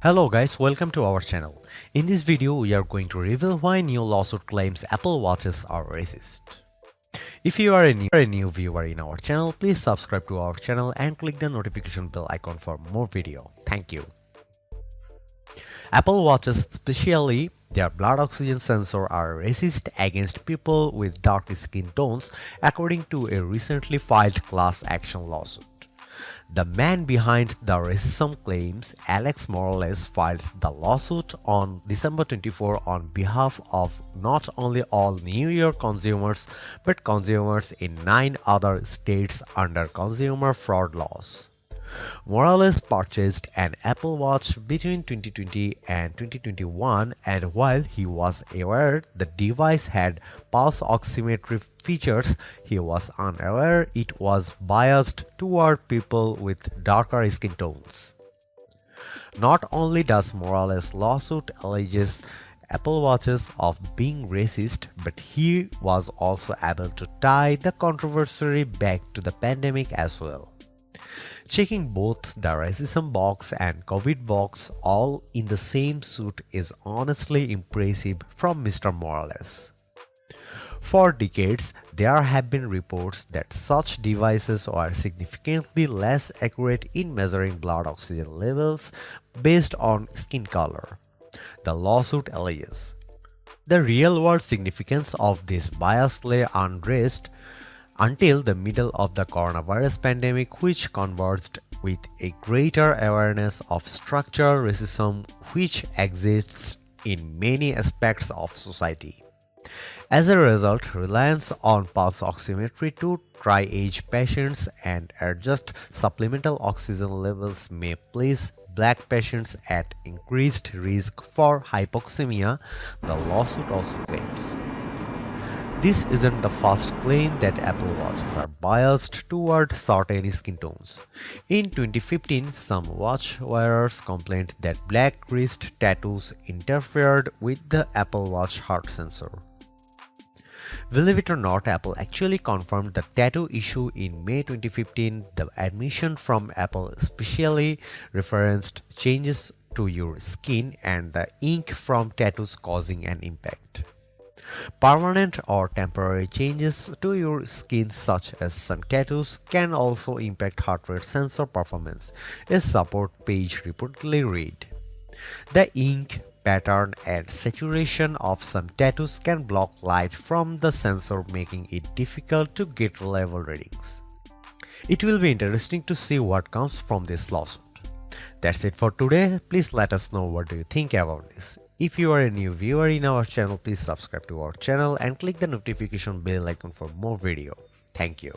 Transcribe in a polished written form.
Hello guys, welcome to our channel. In this video, we are going to reveal why new lawsuit claims Apple Watches are racist. If you are a new viewer in our channel, please subscribe to our channel and click the notification bell icon for more video. Thank you. Apple Watches, especially their blood oxygen sensor, are racist against people with dark skin tones, according to a recently filed class action lawsuit. The man behind the racism claims, Alex Morales, filed the lawsuit on December 24 on behalf of not only all New York consumers but consumers in 9 other states under consumer fraud laws. Morales purchased an Apple Watch between 2020 and 2021, and while he was aware the device had pulse oximetry features, he was unaware it was biased toward people with darker skin tones. Not only does Morales' lawsuit alleges Apple Watches of being racist, but he was also able to tie the controversy back to the pandemic as well. Checking both the racism box and COVID box all in the same suit is honestly impressive from Mr. Morales. For decades, there have been reports that such devices are significantly less accurate in measuring blood oxygen levels based on skin color. The lawsuit alleges the real-world significance of this bias lay unaddressed until the middle of the coronavirus pandemic, which converged with a greater awareness of structural racism which exists in many aspects of society. As a result, reliance on pulse oximetry to triage patients and adjust supplemental oxygen levels may place Black patients at increased risk for hypoxemia, the lawsuit also claims. This isn't the first claim that Apple Watches are biased toward certain skin tones. In 2015, some watch wearers complained that black wrist tattoos interfered with the Apple Watch heart sensor. Believe it or not, Apple actually confirmed the tattoo issue in May 2015. The admission from Apple especially referenced changes to your skin and the ink from tattoos causing an impact. Permanent or temporary changes to your skin, such as some tattoos, can also impact heart rate sensor performance, a support page reportedly read. The ink pattern and saturation of some tattoos can block light from the sensor, making it difficult to get reliable readings. It will be interesting to see what comes from this lawsuit. That's it for today. Please let us know what do you think about this. If you are a new viewer in our channel, please subscribe to our channel and click the notification bell icon for more video. Thank you.